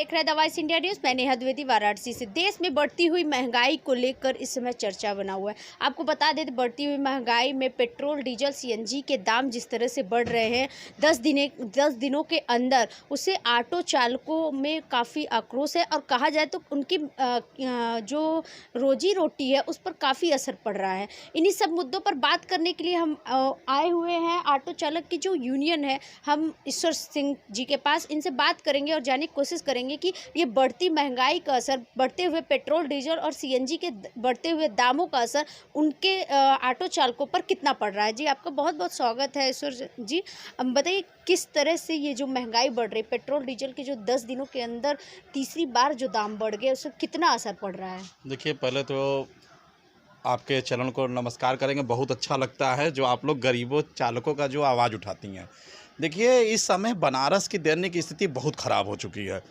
देख रहे हैं द वॉइस इंडिया न्यूज़। मैं नेहा द्विवेदी वाराणसी से। देश में बढ़ती हुई महंगाई को लेकर इस समय चर्चा बना हुआ है। आपको बता दें, बढ़ती हुई महंगाई में पेट्रोल, डीजल, सीएनजी के दाम जिस तरह से बढ़ रहे हैं 10 दिनों के अंदर, उससे ऑटो चालकों में काफ़ी आक्रोश है और कहा जाए तो उनकी जो रोजी रोटी है उस पर काफ़ी असर पड़ रहा है। इन्हीं सब मुद्दों पर बात करने के लिए हम आए हुए हैं ऑटो चालक की जो यूनियन है, हम ईश्वर सिंह जी के पास। इनसे बात करेंगे और जानने की कोशिश करेंगे कि ये बढ़ती महंगाई का असर, बढ़ते हुए पेट्रोल, डीजल और सीएनजी के बढ़ते हुए दामों का असर उनके ऑटो चालकों पर कितना पड़ रहा है। जी, आपका बहुत बहुत स्वागत है ईश्वर जी। अब बताइए, किस तरह से ये जो महंगाई बढ़ रही, पेट्रोल डीजल के जो 10 दिनों के अंदर तीसरी बार जो दाम बढ़ गए, उससे कितना असर पड़ रहा है? देखिए, पहले तो आपके चैनल को नमस्कार करेंगे। बहुत अच्छा लगता है जो आप लोग गरीबों चालकों का जो आवाज़ उठाती हैं। देखिए, इस समय बनारस की दैनिक स्थिति बहुत ख़राब हो चुकी है।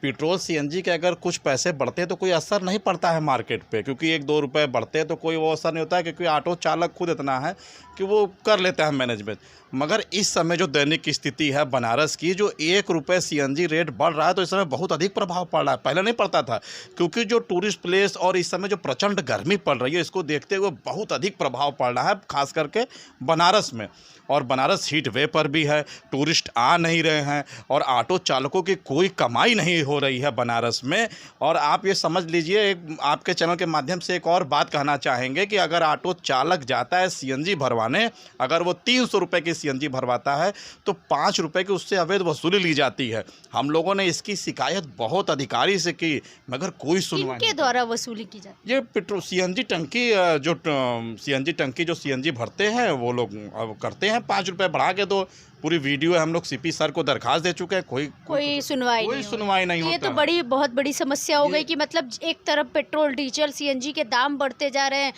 पेट्रोल, सीएनजी के अगर कुछ पैसे बढ़ते हैं तो कोई असर नहीं पड़ता है मार्केट पे, क्योंकि 1-2 रुपए बढ़ते हैं तो कोई वो असर नहीं होता है, क्योंकि ऑटो चालक खुद इतना है कि वो कर लेता है मैनेजमेंट। मगर इस समय जो दैनिक स्थिति है बनारस की, जो 1 रुपये सीएनजी रेट बढ़ रहा है, तो इस समय बहुत अधिक प्रभाव पड़ रहा है। पहले नहीं पड़ता था, क्योंकि जो टूरिस्ट प्लेस और इस समय जो प्रचंड गर्मी पड़ रही है, इसको देखते हुए बहुत अधिक प्रभाव पड़ रहा है, खास करके बनारस में। और बनारस हीट वेव पर भी है, टूरिस्ट आ नहीं रहे हैं और ऑटो चालकों की कोई कमाई नहीं हो रही है बनारस में। और आप ये समझ लीजिए, एक आपके चैनल के माध्यम से एक और बात कहना चाहेंगे कि अगर ऑटो चालक जाता है सीएनजी भरवाने, अगर वो 300 रुपये की सीएनजी भरवाता है तो 5 रुपये की उससे अवैध वसूली ली जाती है। हम लोगों ने इसकी शिकायत बहुत अधिकारी से की, मगर कोई सुनवाई किनके द्वारा वसूली की जाती है? ये पेट्रोल सीएनजी टंकी जो सीएनजी टंकी जो सीएनजी भरते हैं वो लोग अब करते हैं 5 रुपये बढ़ा के। तो पूरी वीडियो है, हम लोग सीपी सर को दरखास्त दे चुके हैं, कोई सुनवाई नहीं ये होता तो बहुत बड़ी समस्या हो गई कि मतलब एक तरफ पेट्रोल, डीजल, सीएनजी के दाम बढ़ते जा रहे हैं,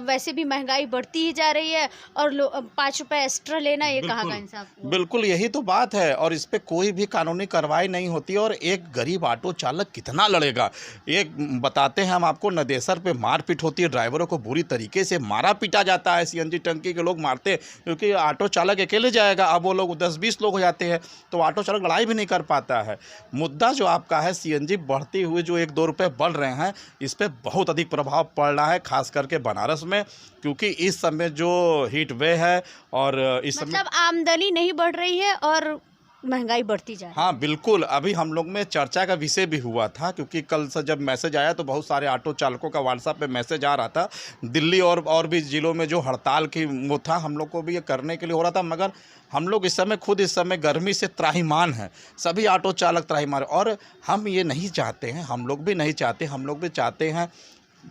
वैसे भी महंगाई बढ़ती ही जा रही है और 5 रुपये एक्स्ट्रा लेना, ये कहाँ का इंसाफ हुआ? बिल्कुल यही तो बात है। और इस पे कोई भी कानूनी कार्रवाई नहीं होती और एक गरीब ऑटो चालक कितना लड़ेगा। एक बताते हैं हम आपको, नदेसर पे मारपीट होती है, ड्राइवरों को बुरी तरीके से मारा पीटा जाता है, सीएनजी टंकी के लोग मारते हैं, क्योंकि ऑटो चालक अकेले जाएगा, अब वो लोग 10-20 लोग हो जाते हैं तो ऑटो चालक लड़ाई भी नहीं कर पाता है। मुद्दा जो आपका है, सीएनजी बढ़ती हुई जो 1-2 रुपये बढ़ रहे हैं, इस पे बहुत अधिक प्रभाव पड़ रहा है, खास करके बनारस में, क्योंकि इस समय जो हीट वेव है और इस समय मतलब आमदनी नहीं बढ़ रही है और महंगाई बढ़ती जा रही है। हाँ बिल्कुल, अभी हम लोग में चर्चा का विषय भी हुआ था, क्योंकि कल से जब मैसेज आया तो बहुत सारे ऑटो चालकों का व्हाट्सएप पे मैसेज आ रहा था। दिल्ली और भी ज़िलों में जो हड़ताल की वो था, हम लोग को भी ये करने के लिए हो रहा था, मगर हम लोग इस समय गर्मी से त्राहिमाम हैं, सभी ऑटो चालक त्राहिमाम। और हम ये नहीं चाहते हैं, हम लोग भी नहीं चाहते, हम लोग भी चाहते हैं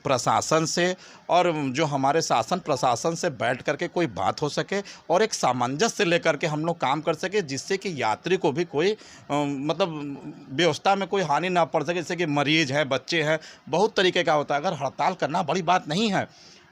प्रशासन से और जो हमारे शासन प्रशासन से बैठ करके कोई बात हो सके और एक सामंजस्य लेकर के हम लोग काम कर सके, जिससे कि यात्री को भी कोई मतलब व्यवस्था में कोई हानि ना पड़ सके। जैसे कि मरीज है, बच्चे हैं, बहुत तरीके का होता है। अगर हड़ताल करना बड़ी बात नहीं है,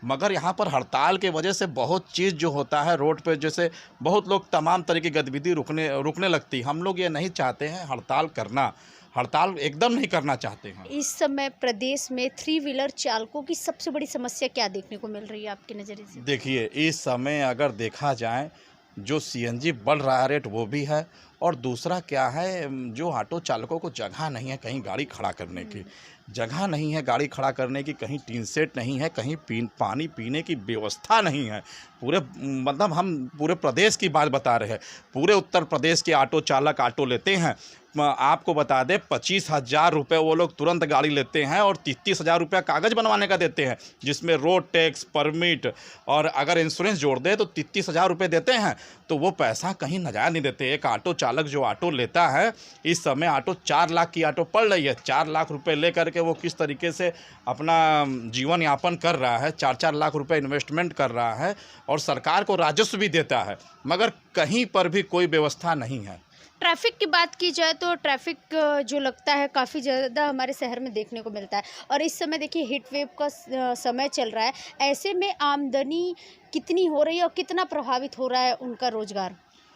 मगर यहाँ पर हड़ताल के वजह से बहुत चीज़ जो होता है रोड पे, जैसे बहुत लोग तमाम तरह की गतिविधि रुकने लगती। हम लोग ये नहीं चाहते हैं हड़ताल करना, हड़ताल एकदम नहीं करना चाहते हैं। इस समय प्रदेश में 3 व्हीलर चालकों की सबसे बड़ी समस्या क्या देखने को मिल रही है आपके नज़रिए से? देखिए, इस समय अगर देखा जाए, जो सीएनजी बढ़ रहा है रेट वो भी है, और दूसरा क्या है, जो ऑटो चालकों को जगह नहीं है कहीं गाड़ी खड़ा करने की, जगह नहीं है गाड़ी खड़ा करने की, कहीं टीन सेट नहीं है, कहीं पानी पीने की व्यवस्था नहीं है। पूरे मतलब हम पूरे प्रदेश की बात बता रहे हैं, पूरे उत्तर प्रदेश के ऑटो चालक ऑटो लेते हैं, आपको बता दें 25,000 रुपये वो लोग तुरंत गाड़ी लेते हैं और 33,000 रुपया कागज़ बनवाने का देते हैं, जिसमें रोड टैक्स, परमिट और अगर इंश्योरेंस जोड़ दे तो 33,000 रुपये देते हैं। तो वो पैसा कहीं नजायज़ नहीं देते। एक ऑटो चालक जो ऑटो लेता है, इस समय ऑटो 4 लाख की ऑटो पड़ रही है, 4 लाख रुपये ले करके वो किस तरीके से अपना जीवन यापन कर रहा है, 4-4 लाख रुपये इन्वेस्टमेंट कर रहा है और सरकार को राजस्व भी देता है, मगर कहीं पर भी कोई व्यवस्था नहीं है। ट्रैफिक की बात की जाए तो ट्रैफिक जो लगता है काफ़ी ज़्यादा हमारे शहर में देखने को मिलता है और इस समय देखिए हीट वेव का समय चल रहा है। ऐसे में आमदनी कितनी हो रही है और कितना प्रभावित हो रहा है उनका रोज़गार?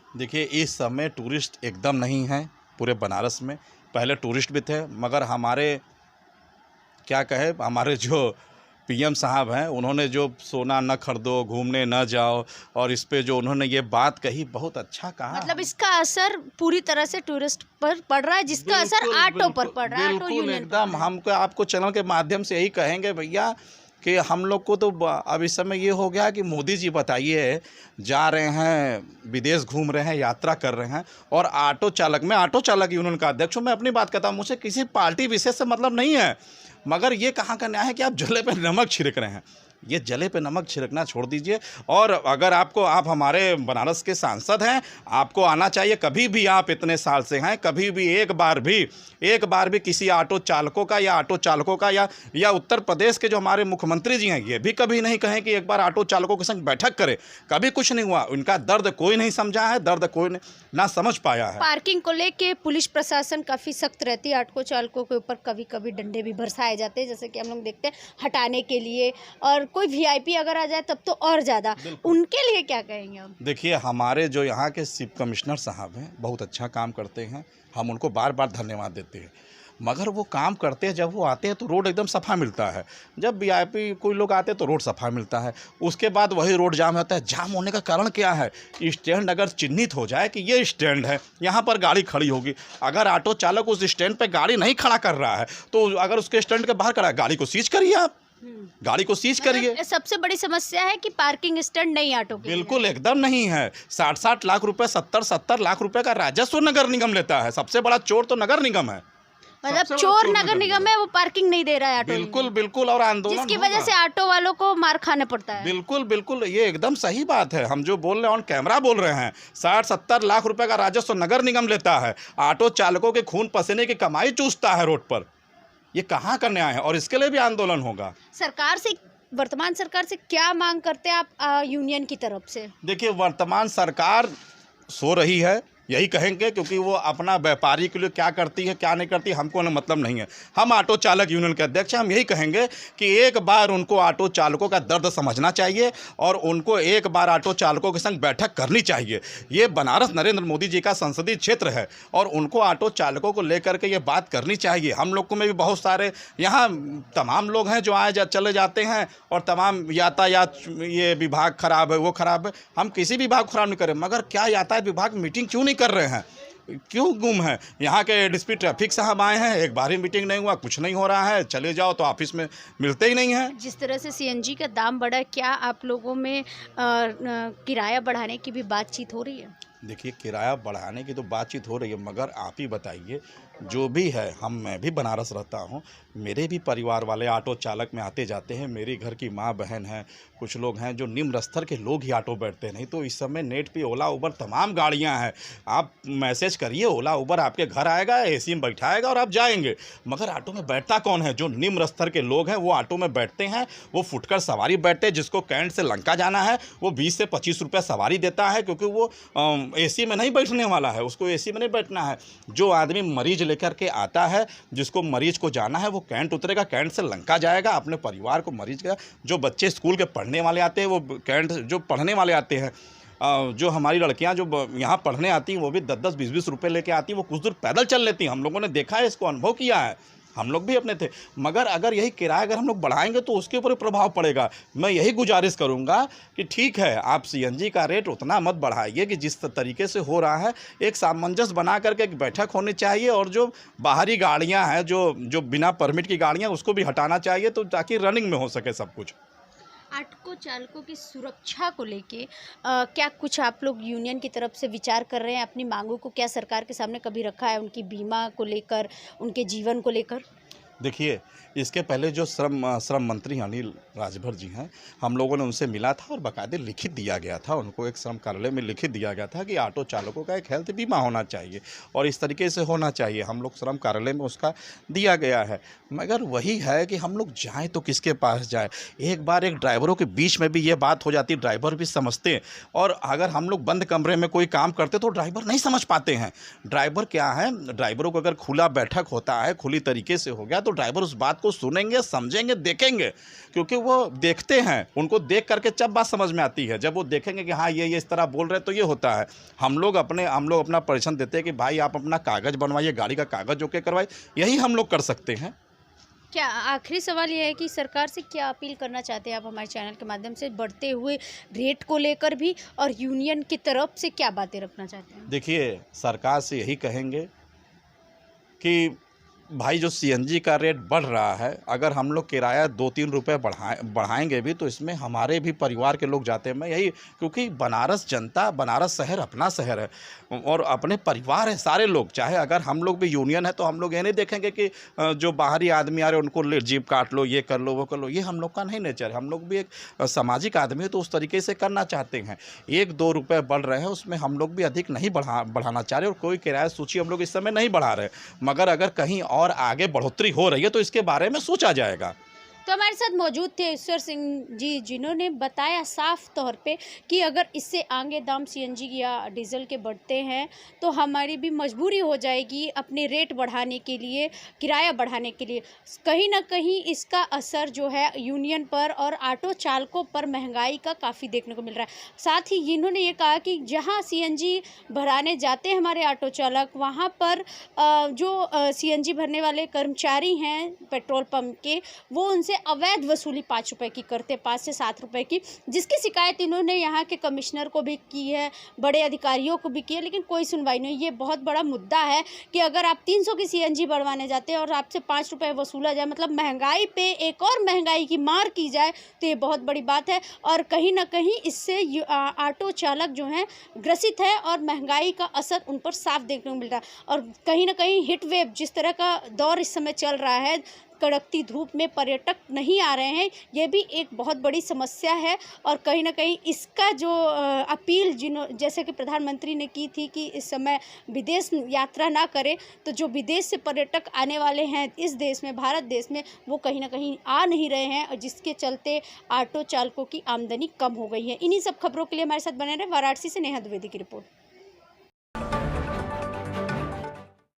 देखिए, इस समय टूरिस्ट एकदम नहीं है पूरे बनारस में। पहले टूरिस्ट भी थे, मगर हमारे क्या कहे, हमारे जो पीएम साहब हैं, उन्होंने जो सोना न खरीदो, घूमने न जाओ, और इस पे जो उन्होंने ये बात कही, बहुत अच्छा कहा। मतलब इसका असर पूरी तरह से टूरिस्ट पर पड़ रहा है, जिसका असर ऑटो पर पड़ रहा है, ऑटो बिल्कुल यूनियन एकदम। हमको आपको चैनल के माध्यम से यही कहेंगे भैया कि हम लोग को तो अब इस समय ये हो गया कि मोदी जी बताइए, जा रहे हैं विदेश, घूम रहे हैं, यात्रा कर रहे हैं, और ऑटो चालक, मैं ऑटो चालक यूनियन का अध्यक्ष हूँ, मैं अपनी बात कहता हूँ, मुझे किसी पार्टी विशेष से मतलब नहीं है, मगर ये कहाँ का न्याय है कि आप जले पे नमक छिड़क रहे हैं। ये जले पे नमक छिड़कना छोड़ दीजिए। और अगर आप हमारे बनारस के सांसद हैं, आपको आना चाहिए। कभी भी आप इतने साल से हैं, कभी भी एक बार भी किसी ऑटो चालकों का या उत्तर प्रदेश के जो हमारे मुख्यमंत्री जी हैं, ये भी कभी नहीं कहें कि एक बार ऑटो चालकों के संग बैठक करें। कभी कुछ नहीं हुआ। उनका दर्द कोई नहीं समझा है, दर्द कोई ना समझ पाया है। पार्किंग को लेके पुलिस प्रशासन काफ़ी सख्त रहती है, ऑटो चालकों के ऊपर कभी कभी डंडे भी बरसाए जाते हैं, जैसे कि हम लोग देखते हैं, हटाने के लिए। और कोई वीआईपी अगर आ जाए तब तो और ज़्यादा। उनके लिए क्या कहेंगे आप? देखिए, हमारे जो यहाँ के चीफ कमिश्नर साहब हैं, बहुत अच्छा काम करते हैं, हम उनको बार बार धन्यवाद देते हैं। मगर वो काम करते हैं, जब वो आते हैं तो रोड एकदम सफ़ा मिलता है। जब वीआईपी कोई लोग आते हैं तो रोड सफ़ा मिलता है, उसके बाद वही रोड जाम होता है। जाम होने का कारण क्या है? स्टैंड अगर चिन्हित हो जाए कि ये स्टैंड है, यहाँ पर गाड़ी खड़ी होगी, अगर ऑटो चालक उस स्टैंड पे गाड़ी नहीं खड़ा कर रहा है, तो अगर उसके स्टैंड के बाहर खड़ा है, गाड़ी को सीज करिए आप, गाड़ी को सीज करिए। सबसे बड़ी समस्या है कि पार्किंग स्टैंड नहीं ऑटो के लिए। बिल्कुल एकदम नहीं है। 60-60 लाख रुपए, 70-70 लाख रुपए का राजस्व नगर निगम लेता है। सबसे बड़ा चोर तो नगर निगम है। मतलब चोर नगर निगम है, वो पार्किंग नहीं दे रहा है ऑटो। बिल्कुल। और आंदोलन जिसकी वजह से ऑटो वालों को मार खाने पड़ता है। बिल्कुल, ये एकदम सही बात है। हम जो बोल रहे हैं ऑन कैमरा बोल रहे हैं। 60-70 लाख रुपए का राजस्व नगर निगम लेता है। ऑटो चालकों के खून पसीने की कमाई चूसता है रोड पर। ये कहाँ का न्याय है? और इसके लिए भी आंदोलन होगा। वर्तमान सरकार से क्या मांग करते हैं आप यूनियन की तरफ से? देखिए, वर्तमान सरकार सो रही है, यही कहेंगे, क्योंकि वो अपना व्यापारी के लिए क्या करती है क्या नहीं करती हमको ना मतलब नहीं है। हम ऑटो चालक यूनियन के अध्यक्ष हैं, हम यही कहेंगे कि एक बार उनको ऑटो चालकों का दर्द समझना चाहिए और उनको एक बार ऑटो चालकों के संग बैठक करनी चाहिए। ये बनारस नरेंद्र मोदी जी का संसदीय क्षेत्र है और उनको ऑटो चालकों को लेकर के ये बात करनी चाहिए। हम लोग को में भी बहुत सारे यहाँ तमाम लोग हैं जो चले जाते हैं और तमाम यातायात ये विभाग खराब है, वो खराब है। हम किसी विभाग को खराब नहीं करें, मगर क्या यातायात विभाग मीटिंग क्यों नहीं कर रहे हैं? क्यों गुम है? यहाँ के डीएसपी ट्रैफिक साहब आए हैं, एक बार ही मीटिंग नहीं हुआ, कुछ नहीं हो रहा है। चले जाओ तो ऑफिस में मिलते ही नहीं है। जिस तरह से सीएनजी का दाम बढ़ा, क्या आप लोगों में किराया बढ़ाने की भी बातचीत हो रही है? देखिए, किराया बढ़ाने की तो बातचीत हो रही है, मगर आप ही बताइए, जो भी है, मैं भी बनारस रहता हूँ, मेरे भी परिवार वाले ऑटो चालक में आते जाते हैं। मेरे घर की माँ बहन हैं, कुछ लोग हैं जो निम्न स्तर के लोग ही ऑटो बैठते हैं। नहीं तो इस समय नेट पे ओला उबर तमाम गाड़ियाँ हैं, आप मैसेज करिए, ओला उबर आपके घर आएगा, एसी में बैठाएगा और आप जाएंगे। मगर ऑटो में बैठता कौन है? जो निम्न स्तर के लोग हैं वो ऑटो में बैठते हैं। वो फुटकर सवारी बैठते हैं। जिसको कैंट से लंका जाना है वो 20 से 25 रुपये सवारी देता है, क्योंकि वो एसी में नहीं बैठने वाला है, उसको एसी में नहीं बैठना है। जो आदमी मरीज लेकर के आता है, जिसको मरीज को जाना है, वो कैंट उतरेगा, कैंट से लंका जाएगा, अपने परिवार को मरीज का। जो बच्चे स्कूल के पढ़ने वाले आते हैं, वो कैंट जो पढ़ने वाले आते हैं, जो हमारी लड़कियां जो यहाँ पढ़ने आती हैं, वो भी 10-10, 20-20 रुपये लेके आती हैं। वो कुछ दूर पैदल चल लेती हैं। हम लोगों ने देखा है, इसको अनुभव किया है, हम लोग भी अपने थे। मगर अगर यही किराया अगर हम लोग बढ़ाएंगे तो उसके ऊपर प्रभाव पड़ेगा। मैं यही गुजारिश करूंगा कि ठीक है, आप सीएनजी का रेट उतना मत बढ़ाइए कि जिस तरीके से हो रहा है, एक सामंजस्य बना करके एक बैठक होनी चाहिए। और जो बाहरी गाड़ियां हैं, जो बिना परमिट की गाड़ियां, उसको भी हटाना चाहिए, तो ताकि रनिंग में हो सके सब कुछ। ऑटो चालकों की सुरक्षा को लेके क्या कुछ आप लोग यूनियन की तरफ से विचार कर रहे हैं? अपनी मांगों को क्या सरकार के सामने कभी रखा है? उनकी बीमा को लेकर, उनके जीवन को लेकर? देखिए, इसके पहले जो श्रम मंत्री अनिल राजभर जी हैं, हम लोगों ने उनसे मिला था और बाकायदे लिखित दिया गया था उनको, एक श्रम कार्यालय में लिखित दिया गया था कि ऑटो चालकों का एक हेल्थ बीमा होना चाहिए और इस तरीके से होना चाहिए। हम लोग श्रम कार्यालय में उसका दिया गया है। मगर वही है कि हम लोग जाएँ तो किसके पास जाए? एक बार एक ड्राइवरों के बीच में भी ये बात हो जाती है, ड्राइवर भी समझते हैं। और अगर हम लोग बंद कमरे में कोई काम करते तो ड्राइवर नहीं समझ पाते हैं। ड्राइवर क्या है, ड्राइवरों को अगर खुला बैठक होता है, खुली तरीके से हो गया, तो ड्राइवर उस बात को सुनेंगे, समझेंगे, देखेंगे, क्योंकि वो देखते हैं। उनको देख करके जब बात समझ में आती है, जब वो देखेंगे कि हाँ ये इस तरह बोल रहे हैं, तो ये होता है। हम लोग अपना परिश्रम देते हैं कि भाई आप अपना कागज़ बनवाइए, गाड़ी का कागज़ ओके करवाइए, यही हम लोग कर सकते हैं। क्या आखिरी सवाल ये है कि सरकार से क्या अपील करना चाहते हैं आप हमारे चैनल के माध्यम से, बढ़ते हुए रेट को लेकर भी, और यूनियन की तरफ से क्या बातें रखना चाहते हैं? देखिए, सरकार से यही कहेंगे कि भाई जो सीएनजी का रेट बढ़ रहा है, अगर हम लोग किराया 2-3 रुपए बढ़ाएंगे भी तो इसमें हमारे भी परिवार के लोग जाते हैं। मैं यही, क्योंकि बनारस जनता, बनारस शहर अपना शहर है और अपने परिवार है सारे लोग। चाहे अगर हम लोग भी यूनियन है तो हम लोग ये नहीं देखेंगे कि जो बाहरी आदमी आ रहे हैं उनको जीप काट लो, ये कर लो, वो कर लो। ये हम लोग का नहीं नेचर है। हम लोग भी एक सामाजिक आदमी है तो उस तरीके से करना चाहते हैं। 1-2 रुपये बढ़ रहे हैं, उसमें हम लोग भी अधिक नहीं बढ़ाना चाह रहे और कोई किराया सूची हम लोग इस समय नहीं बढ़ा रहे। मगर अगर कहीं और आगे बढ़ोतरी हो रही है तो इसके बारे में सोचा जाएगा। तो हमारे साथ मौजूद थे ईश्वर सिंह जी, जिन्होंने बताया साफ तौर पे कि अगर इससे आगे दाम सीएनजी या डीजल के बढ़ते हैं तो हमारी भी मजबूरी हो जाएगी अपने रेट बढ़ाने के लिए, किराया बढ़ाने के लिए। कहीं ना कहीं इसका असर जो है यूनियन पर और ऑटो चालकों पर महंगाई का काफ़ी देखने को मिल रहा है। साथ ही इन्होंने ये कहा कि जहाँ सीएनजी भराने जाते हैं हमारे ऑटो चालक, वहाँ पर जो सीएनजी भरने वाले कर्मचारी हैं पेट्रोल पंप के, वो उनसे अवैध वसूली 5 रुपए की करते, 5 से 7 रुपए की, जिसकी शिकायत इन्होंने यहाँ के कमिश्नर को भी की है, बड़े अधिकारियों को भी की है, लेकिन कोई सुनवाई नहीं। ये बहुत बड़ा मुद्दा है कि अगर आप 300 की सीएनजी बढ़वाने जाते हैं और आपसे 5 रुपए वसूला जाए, मतलब महंगाई पे एक और महंगाई की मार की जाए, तो ये बहुत बड़ी बात है। और कहीं ना कहीं इससे ऑटो चालक जो हैं ग्रसित है और महंगाई का असर उन पर साफ देखने को मिल रहा है। और कहीं ना कहीं हीट वेव जिस तरह का दौर इस समय चल रहा है, कड़कती धूप में पर्यटक नहीं आ रहे हैं, ये भी एक बहुत बड़ी समस्या है। और कहीं ना कहीं इसका जो अपील जैसे कि प्रधानमंत्री ने की थी कि इस समय विदेश यात्रा ना करें, तो जो विदेश से पर्यटक आने वाले हैं इस देश में, भारत देश में, वो कहीं ना कहीं आ नहीं रहे हैं, और जिसके चलते ऑटो चालकों की आमदनी कम हो गई है। इन्हीं सब खबरों के लिए हमारे साथ बने रहे। वाराणसी से नेहा द्विवेदी की रिपोर्ट।